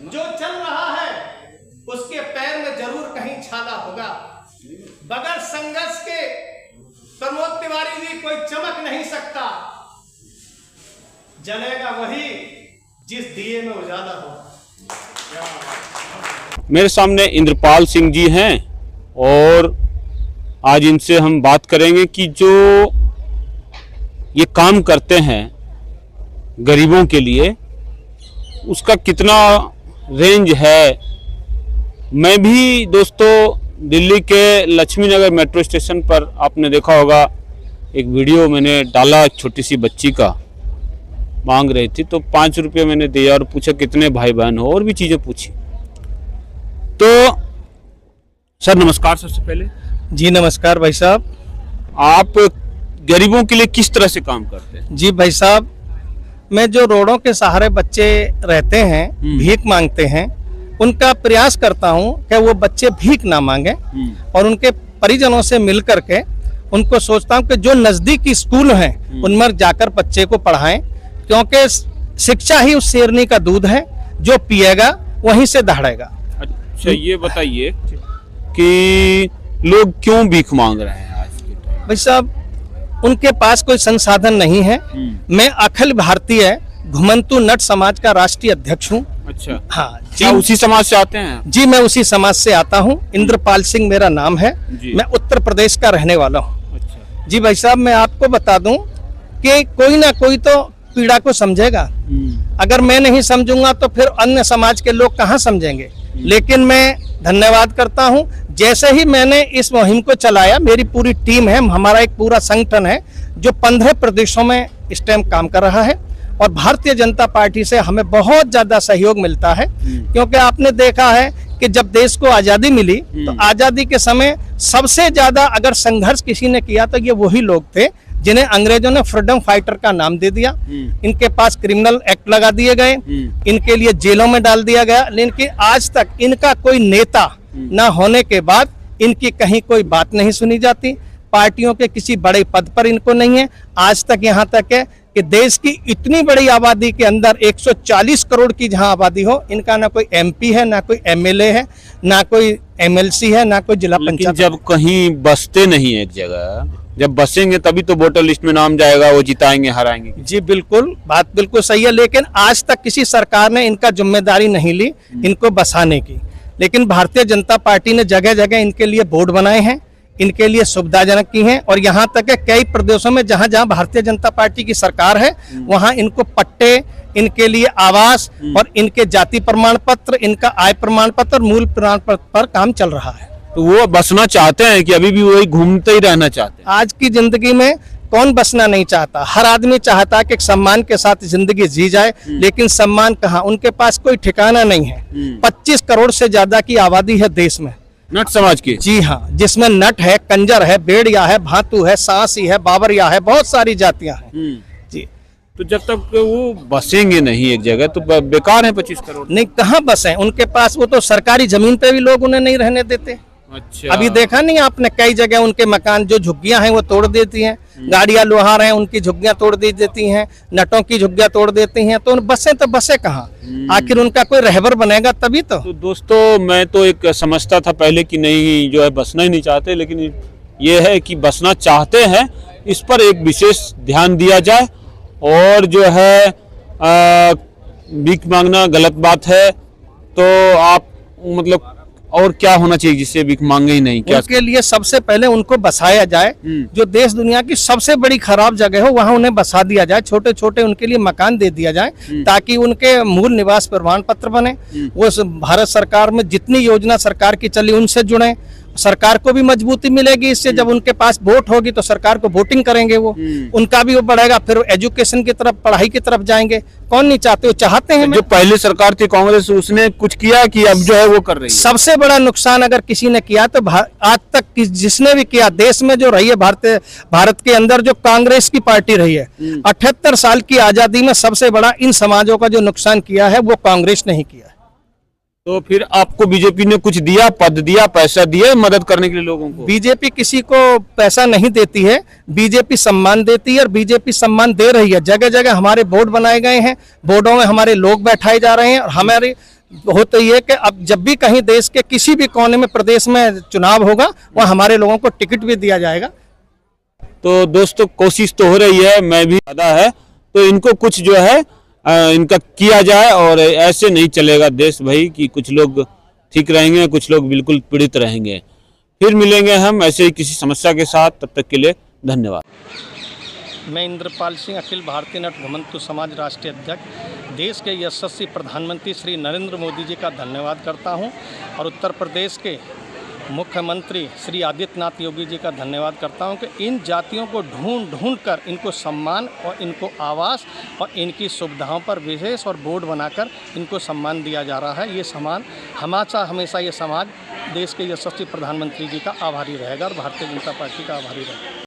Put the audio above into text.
जो चल रहा है उसके पैर में जरूर कहीं छाला होगा। बगैर संघर्ष के प्रमोद तिवारी जी कोई चमक नहीं सकता। जलेगा वही जिस दिए में उजाला हो। मेरे सामने इंद्रपाल सिंह जी हैं और आज इनसे हम बात करेंगे कि जो ये काम करते हैं गरीबों के लिए उसका कितना रेंज है। मैं भी दोस्तों दिल्ली के लक्ष्मी नगर मेट्रो स्टेशन पर आपने देखा होगा एक वीडियो मैंने डाला, छोटी सी बच्ची का मांग रही थी तो 5 रुपये मैंने दिया और पूछा कितने भाई बहन हो और भी चीज़ें पूछी। तो सर नमस्कार। सबसे पहले जी नमस्कार भाई साहब। आप गरीबों के लिए किस तरह से काम करते हैं? जी भाई साहब, मैं जो रोडों के सहारे बच्चे रहते हैं, भीख मांगते हैं, उनका प्रयास करता हूं कि वो बच्चे भीख ना मांगे और उनके परिजनों से मिल करके उनको सोचता हूं कि जो नजदीकी स्कूल हैं उनमें जाकर बच्चे को पढ़ाएं, क्योंकि शिक्षा ही उस शेरनी का दूध है, जो पिएगा वहीं से दहाड़ेगा। अच्छा, ये बताइए कि लोग क्यों भीख मांग रहे हैं आज के टाइम? भाई साहब, उनके पास कोई संसाधन नहीं है। मैं अखिल भारतीय घुमंतु नट समाज का राष्ट्रीय अध्यक्ष हूँ। अच्छा, हाँ क्या उसी समाज से आते हैं? जी, मैं उसी समाज से आता हूँ। इंद्रपाल सिंह मेरा नाम है। मैं उत्तर प्रदेश का रहने वाला हूँ। अच्छा। जी भाई साहब, मैं आपको बता दूं कि कोई ना कोई तो पीड़ा को समझेगा। अगर मैं नहीं समझूंगा तो फिर अन्य समाज के लोग कहाँ समझेंगे। लेकिन मैं धन्यवाद करता हूं, जैसे ही मैंने इस मुहिम को चलाया, मेरी पूरी टीम है, हमारा एक पूरा संगठन है जो 15 प्रदेशों में इस टाइम काम कर रहा है और भारतीय जनता पार्टी से हमें बहुत ज्यादा सहयोग मिलता है। क्योंकि आपने देखा है कि जब देश को आजादी मिली तो आजादी के समय सबसे ज्यादा अगर संघर्ष किसी ने किया तो ये वही लोग थे जिन्हें अंग्रेजों ने फ्रीडम फाइटर का नाम दे दिया। इनके पास क्रिमिनल एक्ट लगा दिए गए, इनके लिए जेलों में डाल दिया गया, लेकिन आज तक इनका कोई नेता न होने के बाद इनकी कहीं कोई बात नहीं सुनी जाती। पार्टियों के किसी बड़े पद पर इनको नहीं है। आज तक यहाँ तक है कि देश की इतनी बड़ी आबादी के अंदर 140 करोड़ की जहाँ आबादी हो, इनका ना कोई MP है, ना कोई MLA है, ना कोई MLC है, ना कोई जिला पंचायत। जब कहीं बसते नहीं है एक जगह, जब बसेंगे तभी तो वोटर लिस्ट में नाम जाएगा, वो जिताएंगे हराएंगे। जी बिल्कुल, बात बिल्कुल सही है। लेकिन आज तक किसी सरकार ने इनका जिम्मेदारी नहीं ली इनको बसाने की। लेकिन भारतीय जनता पार्टी ने जगह जगह इनके लिए बोर्ड बनाए हैं, इनके लिए सुविधाजनक की हैं और यहाँ तक है कई प्रदेशों में जहाँ जहाँ भारतीय जनता पार्टी की सरकार है वहाँ इनको पट्टे, इनके लिए आवास और इनके जाति प्रमाण पत्र, इनका आय प्रमाण पत्र, मूल प्रमाण पत्र पर काम चल रहा है। तो वो बसना चाहते हैं कि अभी भी वही घूमते ही रहना चाहते हैं? आज की जिंदगी में कौन बसना नहीं चाहता? हर आदमी चाहता है कि सम्मान के साथ जिंदगी जी जाए, लेकिन सम्मान कहाँ? उनके पास कोई ठिकाना नहीं है। 25 करोड़ से ज्यादा की आबादी है देश में, नट समाज की। जी हाँ, जिसमें नट है, कंजर है, बेड़िया है, भातू है, सांसी है, बाबरिया है, बहुत सारी जातियां हैं। जी, तो जब तक वो बसेंगे नहीं एक जगह तो बेकार है 25 करोड़। नहीं, कहाँ बसे? उनके पास वो तो सरकारी जमीन पे भी लोग उन्हें नहीं रहने देते। अच्छा, अभी देखा नहीं आपने, कई जगह उनके मकान जो झुग्गियां हैं वो तोड़ देती हैं, गाड़ियां लोहार हैं उनकी झुग्गियां तोड़ दी देती हैं, नटों की झुग्गियां तोड़ देती हैं। तो बसे कहाँ? आखिर उनका कोई रहबर बनेगा तभी तो। दोस्तों, मैं तो एक समझता था पहले कि नहीं जो है बसना ही नहीं चाहते, लेकिन ये है कि बसना चाहते हैं, इस पर एक विशेष ध्यान दिया जाए। और जो है भीख मांगना गलत बात है, तो आप मतलब और क्या होना चाहिए जिससे भीख मांगे ही नहीं? क्या उसके लिए सबसे पहले उनको बसाया जाए। जो देश दुनिया की सबसे बड़ी खराब जगह हो वहां उन्हें बसा दिया जाए, छोटे छोटे उनके लिए मकान दे दिया जाए ताकि उनके मूल निवास प्रमाण पत्र बने। वो भारत सरकार में जितनी योजना सरकार की चली उनसे जुड़े, सरकार को भी मजबूती मिलेगी इससे। जब उनके पास वोट होगी तो सरकार को वोटिंग करेंगे, वो उनका भी वो बढ़ेगा, फिर एजुकेशन की तरफ, पढ़ाई की तरफ जाएंगे। कौन नहीं चाहते? वो चाहते हैं। जो पहले सरकार थी कांग्रेस, उसने कुछ किया कि अब जो है वो कर रही है? सबसे बड़ा नुकसान अगर किसी ने किया तो आज तक जिसने भी किया, देश में जो रही है, भारत के अंदर जो कांग्रेस की पार्टी रही है, 78 साल की आजादी में सबसे बड़ा इन समाजों का जो नुकसान किया है वो कांग्रेस ने ही किया है। तो फिर आपको बीजेपी ने कुछ दिया, पद दिया, पैसा दिया मदद करने के लिए लोगों को? बीजेपी किसी को पैसा नहीं देती है, बीजेपी सम्मान देती है और बीजेपी सम्मान दे रही है। जगह जगह हमारे बोर्ड बनाए गए हैं, बोर्डों में हमारे लोग बैठाए जा रहे हैं और हमारे होता ही है कि अब जब भी कहीं देश के किसी भी कोने में प्रदेश में चुनाव होगा वहाँ हमारे लोगों को टिकट भी दिया जाएगा। तो दोस्तों कोशिश तो हो रही है, मैं भी ज़्यादा है, तो इनको कुछ जो है इनका किया जाए, और ऐसे नहीं चलेगा देश भाई कि कुछ लोग ठीक रहेंगे कुछ लोग बिल्कुल पीड़ित रहेंगे। फिर मिलेंगे हम ऐसे ही किसी समस्या के साथ, तब तक के लिए धन्यवाद। मैं इंद्रपाल सिंह अखिल भारतीय नट घुमंतु समाज राष्ट्रीय अध्यक्ष देश के यशस्वी प्रधानमंत्री श्री नरेंद्र मोदी जी का धन्यवाद करता हूं, और उत्तर प्रदेश के मुख्यमंत्री श्री आदित्यनाथ योगी जी का धन्यवाद करता हूं कि इन जातियों को ढूंढ कर इनको सम्मान और इनको आवास और इनकी सुविधाओं पर विशेष और बोर्ड बनाकर इनको सम्मान दिया जा रहा है। ये सम्मान हमेशा ये समाज देश के यशस्वी प्रधानमंत्री जी का आभारी रहेगा और भारतीय जनता पार्टी का आभारी रहेगा।